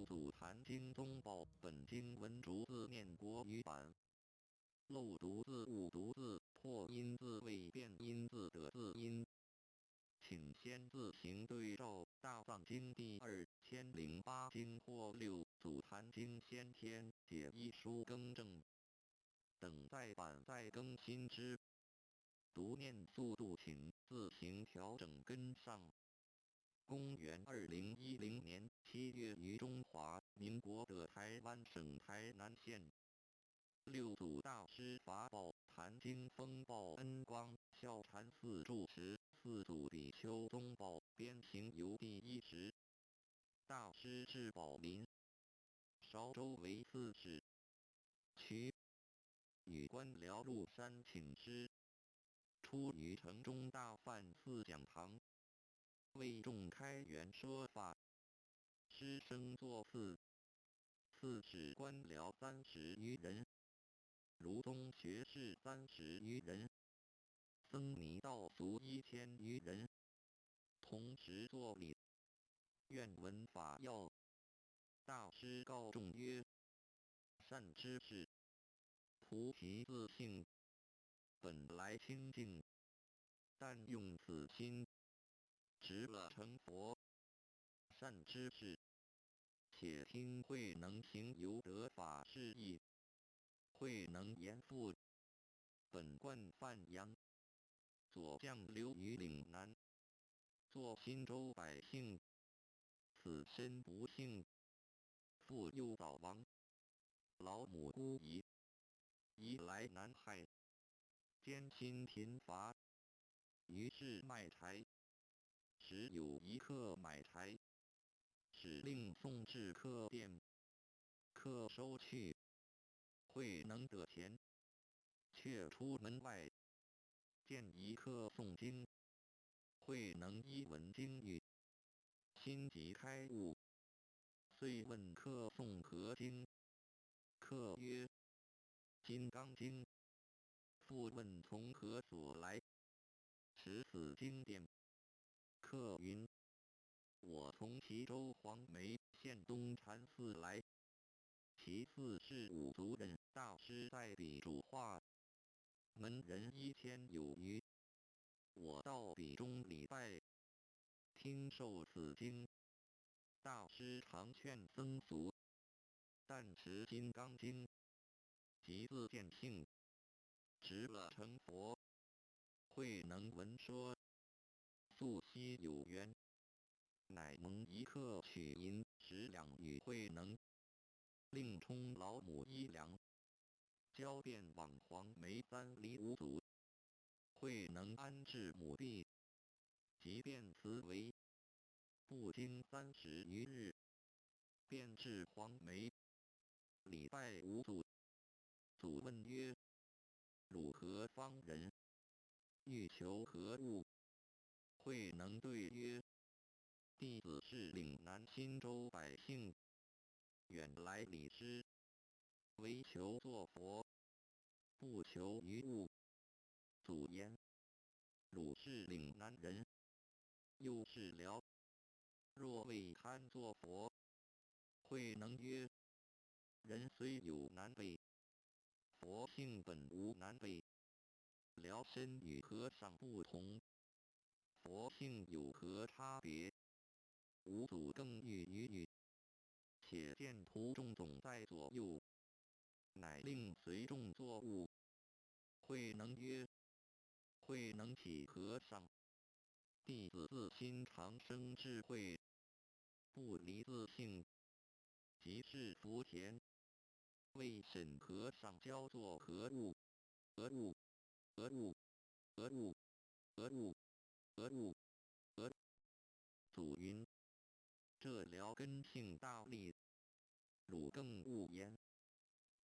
祖坛经宗报本经文逐字念国语版。漏读字、误读字、破音字、未变音字的字音，请先自行对照《大藏经》第2008经或6祖坛经先天解一书更正。等再版再更新之。读念速度请自行调整跟上。公元2010年7月于中华民国的台湾省台南县，六祖大师法宝坛经风报恩光孝禅寺住持，四祖比丘宗宝边行游第10。大师至宝林，韶州为刺史，区与官僚入山请师，出于城中大梵寺讲堂，为众开元说法。师生作寺，寺使官僚30余人，儒宗学士30余人，僧尼道俗1000余人，同时作礼。愿闻法要。大师告众曰：善知识，菩提自性本来清净，但用此心直了成佛。善知识，且听慧能行有得法事义，慧能言复本观范阳，左将留于岭南，作新州百姓，此身不幸，父幼早亡，老母孤遗，移来南海，艰辛贫乏，于是卖柴，时有一客买柴，使令送至客店，客收去，慧能得钱，却出门外，见一客诵经，慧能一闻经语，心即开悟，遂问客诵何经？客曰：金刚经。复问从何所来？持此经典。客云：我从齐州黄梅县东禅寺来，其寺是五族人大师在彼主化，门人1000有余。我到彼中礼拜，听受此经。大师常劝僧俗，但持金刚经，即自见性，直了成佛。慧能闻说，素昔有缘，乃蒙一客取银10两与慧能，另充老母1两，交便往黄梅3里5祖。慧能安置母婢，即便辞为，不经30余日，便至黄梅，礼拜五祖。祖问曰：汝何方人？欲求何物？慧能对曰：弟子是岭南新州百姓，远来礼师，唯求作佛，不求于物。祖言：汝是岭南人，又是辽，若未堪作佛？慧能曰：人虽有南北，佛性本无南北。辽身与和尚不同，佛性有何差别？五祖更欲语，且见徒众总在左右，乃令随众作务。慧能曰：慧能起和尚，弟子自心常生智慧，不离自性，即是福田。为审和尚教作何物？何物？何物？何物？何物？何物？何？祖云：这辽根性大利，汝更勿言。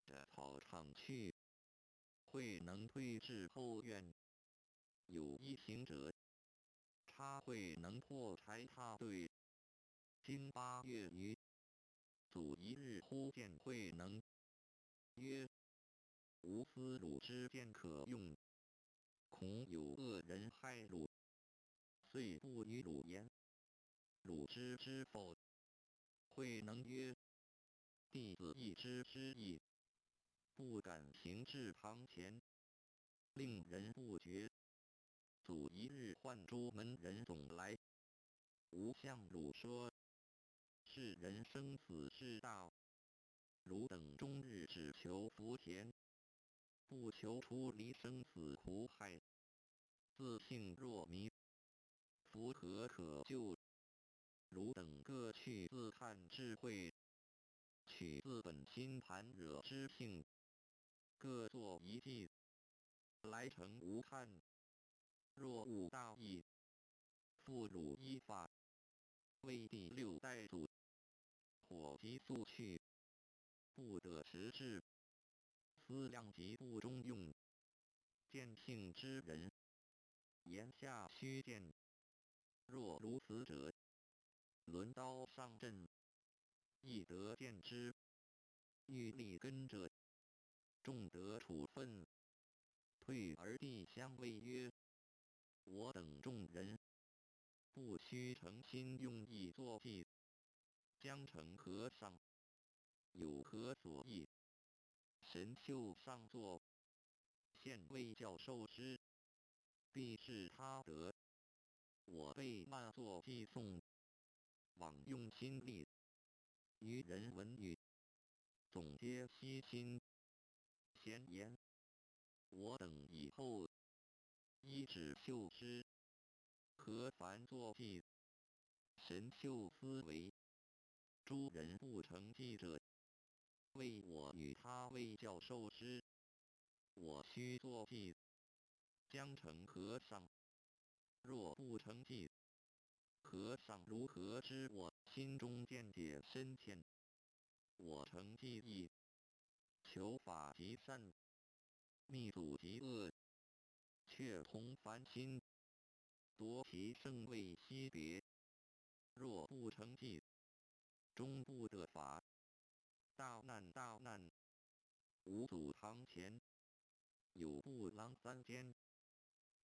着草场去，慧能退至后院，有一行者，插慧能破柴踏对。经8月余，祖一日忽见慧能，曰：吾思汝之剑可用，恐有恶人害汝，遂不与汝言。汝知之否？慧能曰：弟子一知之意，不敢行至堂前，令人不觉。祖一日唤诸门人总来，吾向汝说：世人生死事大，汝等终日只求福田，不求出离生死苦海，自性若迷，福何可救？汝等各去自探智慧，取自本心盘惹之性，各作一计，来成无憾。若无大义，复汝依法，为第六代祖，火急速去，不得迟滞，思量极不中用。见性之人，言下须见。若如此者，轮刀上阵，亦得见之。欲立根者，重得处分。退而帝相谓曰：我等众人，不须诚心用意作计，将成和尚，有何所异？神秀上座，现为教授师，必是他得。我辈慢作寄送，枉用心力，愚人闻语，总皆悉心。闲言，我等以后依止秀师，何烦作计？神秀思维，诸人不成计者，为我与他为教授师，我须作计，将成和尚。若不成计，和尚如何知我心中见解深浅？我成计议，求法极善，密阻极恶，却同凡心，夺其圣位惜别。若不成计，终不得法，大难大难！吾祖堂前有布郎3间，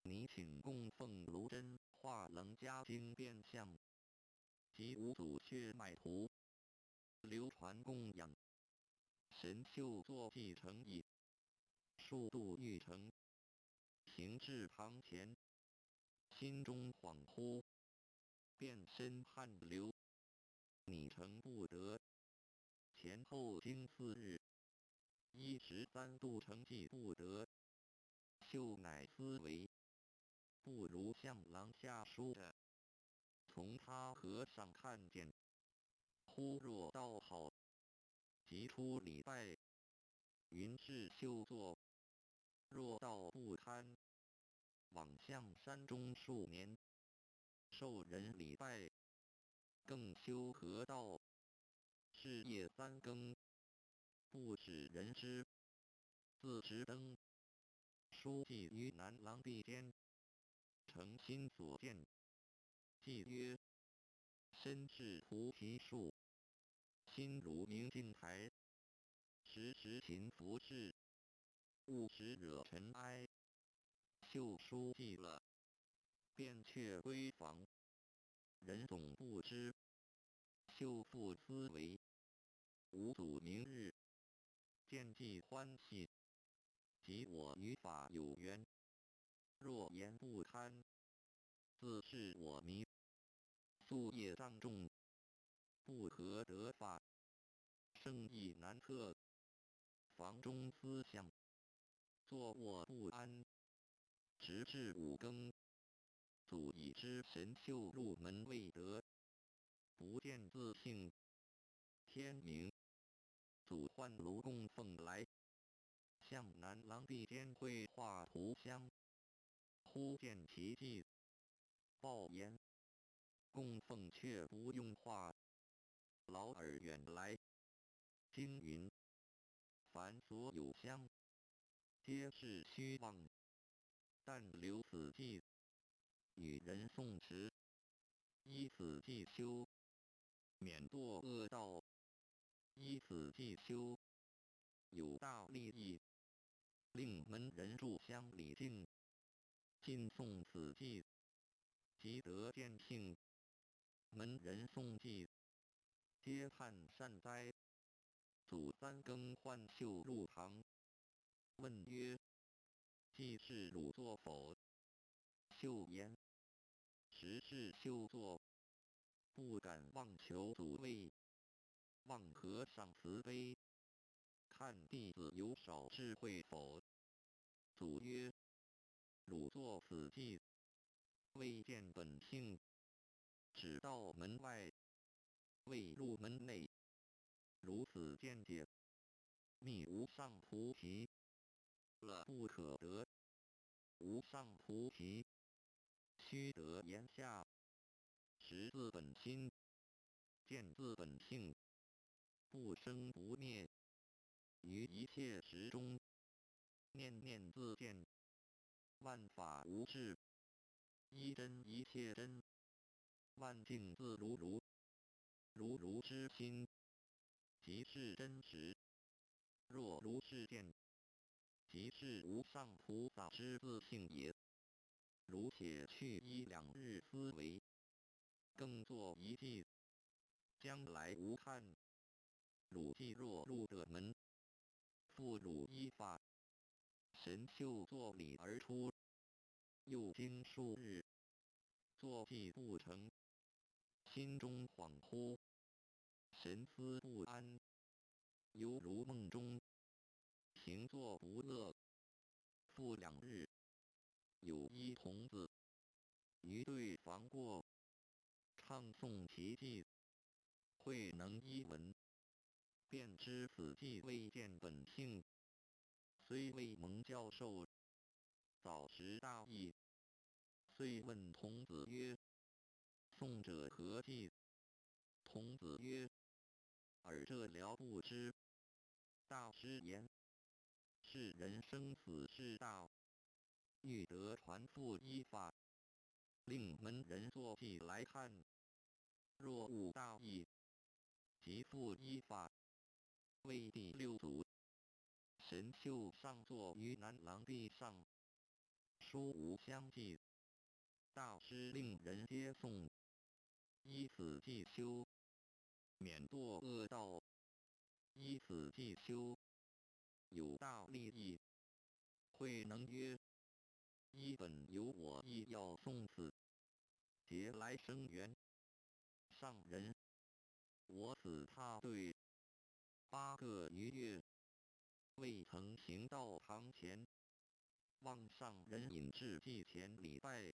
你请供奉卢真化楞伽经变相，及吾祖血脉图，流传供养。神秀作计成矣，数度欲成，行至堂前，心中恍惚，遍身汗流。拟成不得，前后经4日，依13度成计不得。秀乃思维，不如向郎下书的，从他和尚看见，忽若道好，即出礼拜，云是秀作。若道不堪，往向山中数年，受人礼拜，更修河道，是夜3更，不使人知，自持灯，书记于南廊壁间，诚心所见。记曰：身是菩提树，心如明镜台，时时勤拂拭，勿使惹尘埃。秀书记了，便却归房。人总不知，秀复思维，吾祖明日见既欢喜，即我与法有缘。若言不堪，自是我迷。夙业障重，不可得法，圣意难测。房中思想，坐卧不安，直至5更。祖已知神秀入门未得，不见自性。天明，祖唤卢供奉来，向南廊壁间绘画图像。忽见其迹，报言：供奉却不用画，劳尔远来。经云：凡所有相，皆是虚妄，但留此迹，与人诵持，依此迹修，免堕恶道；依此迹修，有大利益。令门人炷香礼敬，尽诵此迹，即得见性。门人诵记，皆叹善哉！祖三更唤秀入堂，问曰：“既是汝作否？”秀言：“实是秀作，不敢妄求祖位，望和尚慈悲，看弟子有少智慧否？”祖曰：“汝作此计，未见本性，只到门外，未入门内，如此见解，觅无上菩提，了不可得。无上菩提，须得言下，识自本心，见自本性，不生不灭，于一切时中，念念自见，万法无智，一真一切真，万境自如如，如如之心，即是真实。若如是见，即是无上菩萨之自性也。汝且去1-2日思维，更作一计，将来无憾。汝既若入得门，复汝依法，神秀作礼而出，又经数日，作计不成，心中恍惚，神思不安，犹如梦中，行作不乐。复2日，有一童子于对房过，唱诵其偈，慧能一闻，便知此偈未见本性，虽未蒙教授，早识大义，遂问童子曰：“诵者何偈？”童子曰：“尔这了不知。”大师言：“世人生死事大，欲得传复依法，令门人作偈来看。若悟大义，即复依法。”为第6祖，神秀上坐于南廊壁上，书无相继。大师令人接诵，依此偈修，免堕恶道；依此偈修，有大利益。慧能曰：“一本有我亦要诵此，劫来生缘。上人，我此踏对8个余月，未曾行到堂前，望上人引至祭前礼拜。”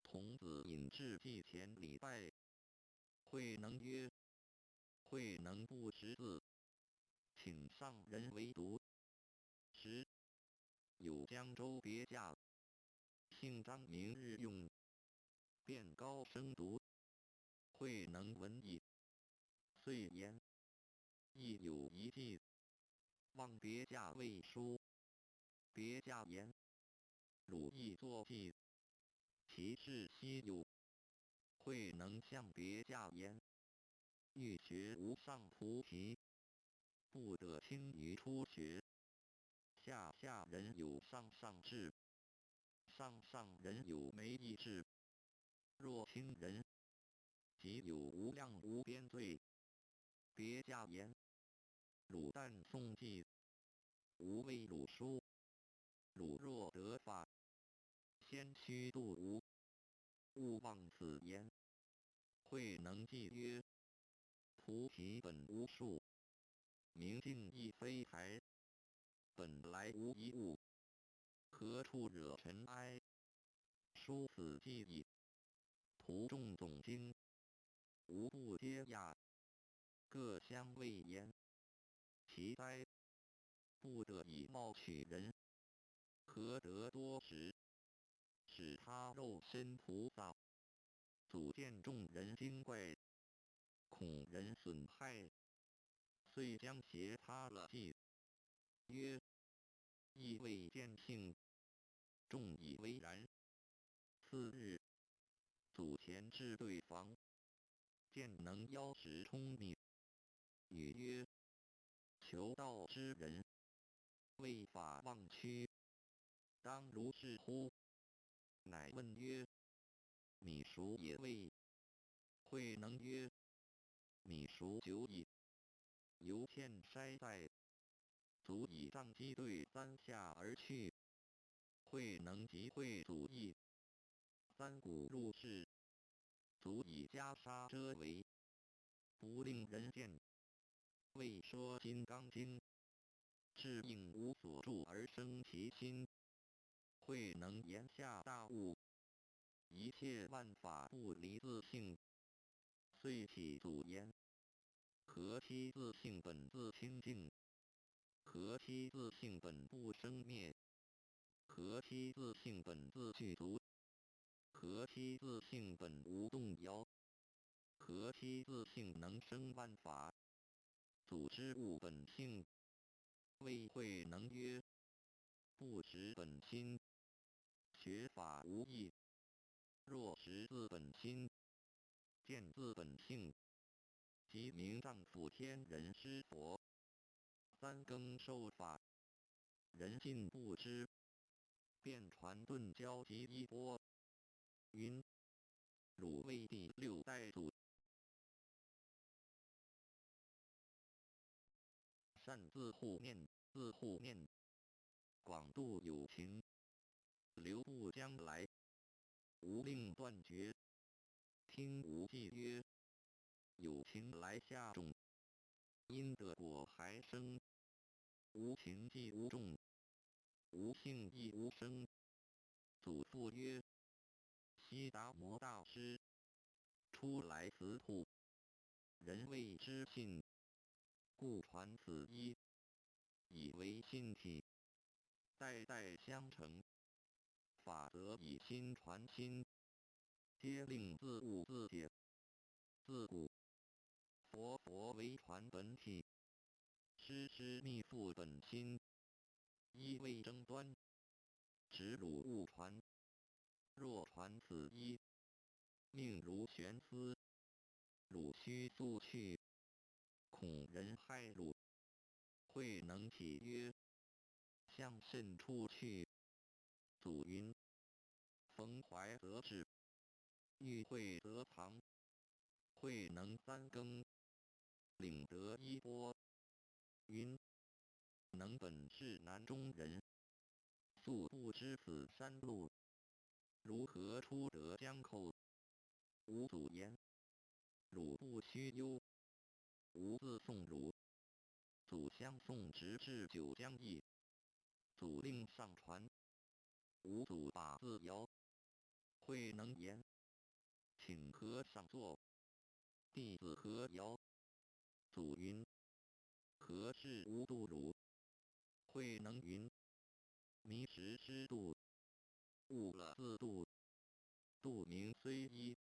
童子引至祭前礼拜。慧能曰：“慧能不识字，请上人为读。”时有江州别驾，姓张名日用，便高声读。慧能闻已，遂言：“亦有一偈，望别驾为书。”别驾言：“汝亦作偈，其事稀有。”慧能向别驾言：“欲学无上菩提，不得轻于初学。下人有上上智，上人有没意智。若轻人，即有无量无边罪。”别驾言：“汝但诵偈，吾为汝书。汝若得法，先须度吾，勿忘此言。”慧能记曰：“菩提本无树，明镜亦非台。本来无一物，何处惹尘埃？书此偈已，徒众总经，无不皆讶，各相谓言：奇哉！不得以貌取人，何得多识？使他肉身菩萨，祖见众人精怪，恐人损害，遂将鞋擦了偈，曰：亦未见性，众以为然。次日，祖前至对房，见能邀时聪明，语曰：求道之人，为法忘躯，当如是乎？乃问曰：米熟也未？慧能曰：米熟久矣。由片筛在，足以仗机对三下而去。慧能集会祖义，三股入室，足以袈裟遮围，不令人见。未说《金刚经》，是应无所住而生其心。慧能言下大悟，一切万法不离自性。遂起祖言：何其自性本自清净？何其自性本不生灭？何其自性本自具足？何其自性本无动摇？何其自性能生万法？祖之物本性。谓慧能曰：不识本心，学法无益。若识自本心，见自本性，即名丈夫天人师佛。三更受法，人尽不知，便传顿教及衣钵。云：汝为第六代祖。善自护念，自护念，广度有情，留步将来，无令断绝。听无忌曰：有情来下种，因得果还生；无情即无种，无性亦无生。祖父曰：悉达摩大师出来辞土，人谓之信，故传此一，以为信体，代代相承。法则以心传心，皆令自悟自解。自古佛为传本体，师密付本心。一未争端，直汝勿传。若传此一，命如悬丝，汝须速去，恐人害汝。慧能起曰：向甚处去？祖云：逢怀则至，遇会则藏。慧能三更，领得衣钵。云：能本是南中人，素不知此山路，如何出得江口？吾祖言：汝不须忧，吾自送汝。祖相送直至九江驿，祖令上船，吾祖把自摇。慧能言：请和尚坐。弟子何摇？祖云：何事无度汝？慧能云：迷时失度，悟了自度。度名虽一，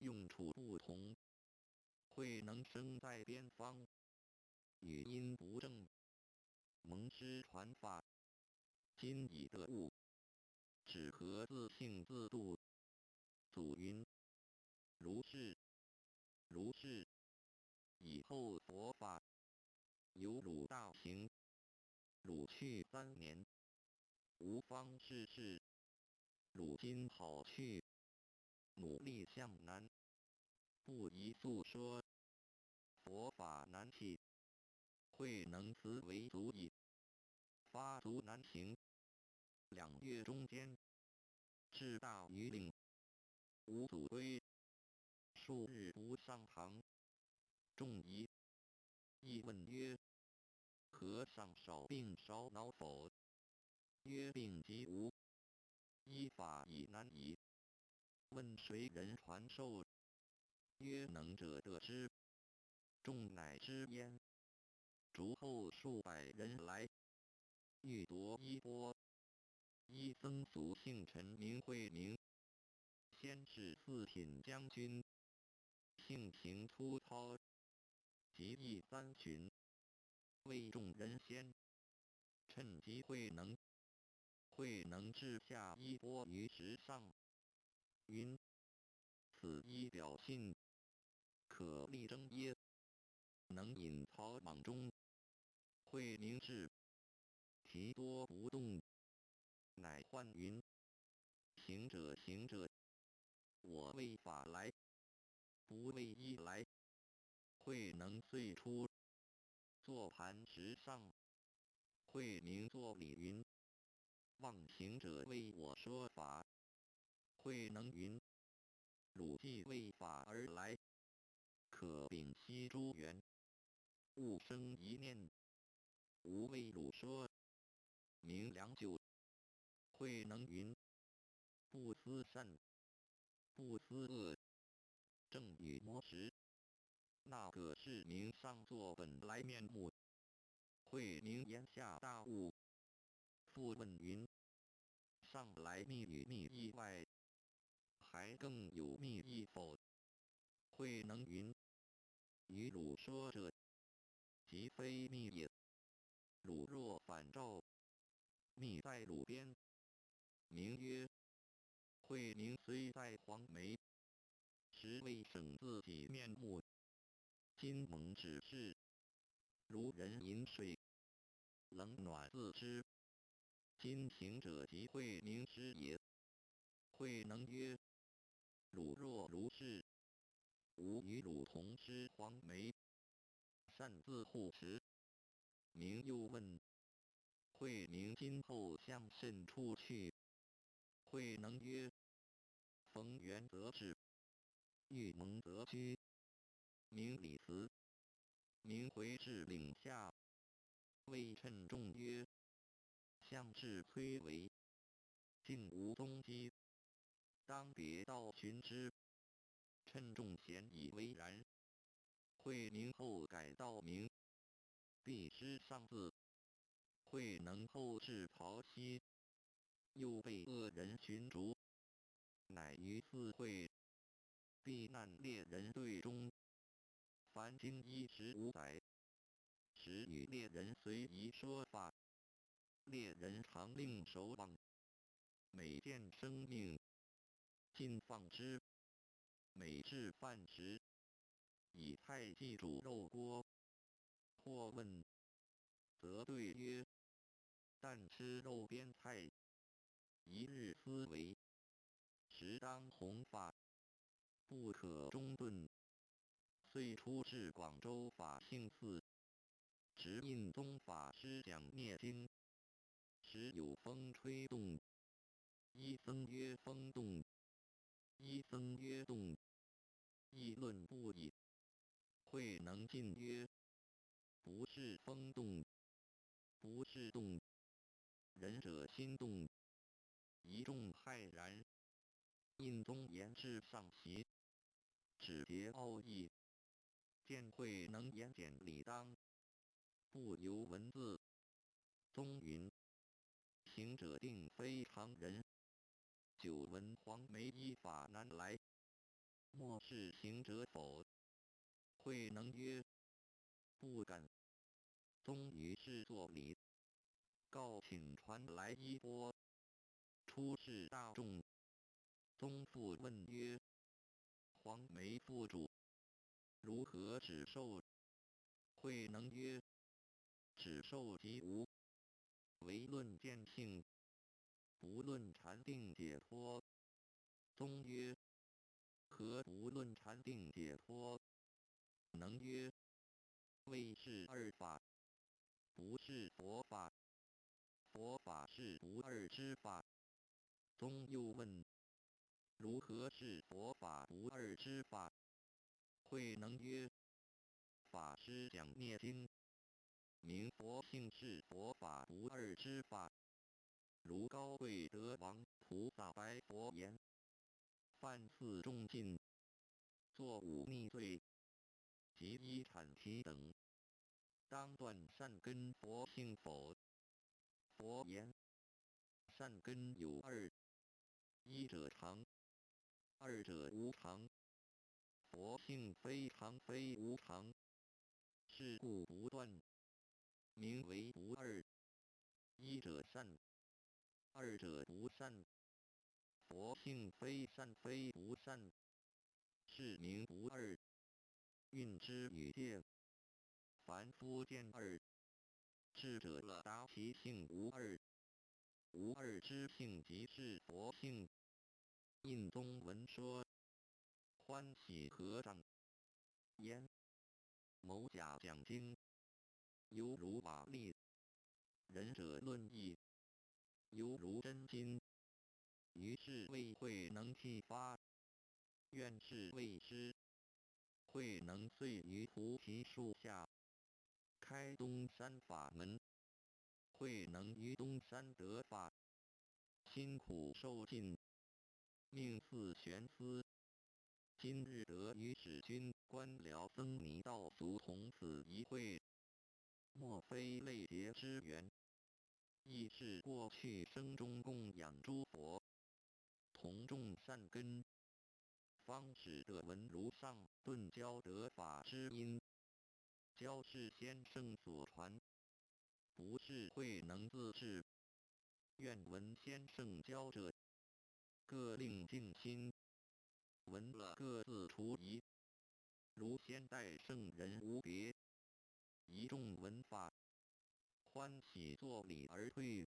用处不同。慧能生在边方，语音不正，蒙师传法，今已得悟，只合自性自度。祖云：如是，如是。以后佛法，有汝大行。汝去3年，无方世事。汝今好去，努力向南，不宜诉说。佛法难弃，慧能辞为足矣。发足南行，2月中间，至大庾岭。吾祖归，数日不上堂。众疑，亦问曰：和尚少病少恼否？曰：病即无，依法已难矣。问谁人传授？曰：能者得之。众乃知焉。逐后数百人来，欲夺衣钵。一僧俗姓陈，名慧明，先是4品将军，性情粗糙，极易3旬。为众人先，趁机慧能。慧能置下衣钵于石上，云：此衣表信，可力争耶？能引草莽中。慧明至，提多不动，乃唤云：行者，行者，我为法来，不为衣来。慧能遂出，坐磐石上，慧明作礼云：忘行者为我说法。慧能云：汝既为法而来，可摒息诸缘，勿生一念。吾为汝说明良久。慧能云：不思善，不思恶，正与魔时，那个是名上座本来面目。慧明言下大悟，复问云：上来密与密意外，还更有密意否？慧能云：与汝说者，即非密也。汝若反照，密在汝边，名曰。慧明虽在黄梅，实未省自己面目。今蒙指示，如人饮水，冷暖自知。今行者即慧明师也。慧能曰：汝若如是，吾与汝同吃黄梅，擅自护持。明又问：慧明今后向甚处去？慧能曰：逢缘则至，遇蒙则居。明礼辞，明回至岭下，谓称众曰：向至崔嵬，竟无踪迹，当别道寻之。称众咸以为然。慧明后改道名，必师上字。慧能后至曹溪，又被恶人寻逐，乃于四会避难猎人队中，凡经15载，时与猎人随宜说法。猎人常令守望，每见生命，尽放之。每至饭时，以菜祭煮肉锅，或问，则对曰：但吃肉边菜，一日思维，时当弘法，不可中顿。遂出至广州法性寺，直印宗法师讲念经。时有风吹动，一僧曰风动，一僧曰动，议论不已。慧能进曰：不是风动，不是动，仁者心动。一众骇然。印宗言至上席，只结奥义，见慧能言简理当，不由文字。宗云：行者定非常人，久闻黄梅依法难来，莫是行者否？慧能曰：不敢。宗于是作礼，告请传来衣钵，出示大众。宗复问曰：黄梅副主，如何止受？慧能曰：止受即无，唯论见性，不论禅定解脱。宗曰：何不论禅定解脱？能曰：谓是二法，不是佛法。佛法是不二之法。宗又问：如何是佛法不二之法？慧能曰：法师讲念经，明佛性是佛法不二之法。如高贵德王菩萨白佛言：犯四众禁，作五逆罪，及一阐提等，当断善根佛性否？佛言：善根有二，一者常，二者无常。佛性非常非无常，是故不断，名为不二。一者善，二者不善。佛性非善非不善，是名不二。运之与界，凡夫见二，智者了达其性无二。无二之性即是佛性。印宗闻说，欢喜合掌，言：某甲讲经，犹如瓦砾；仁者论义，犹如真金。于是谓慧能剃发，愿是谓师。慧能遂于菩提树下，开东山法门。慧能于东山得法，辛苦受尽，命似悬丝。今日得与使君官僚僧尼道俗同此一会，莫非类结之缘，亦是过去生中供养诸佛，同种善根，方使得闻如上顿教得法之因。教是先生所传，不是慧能自制。愿闻先生教者，各令静心，闻了各自除疑。如先代圣人无别，一众闻法，欢喜作礼而退。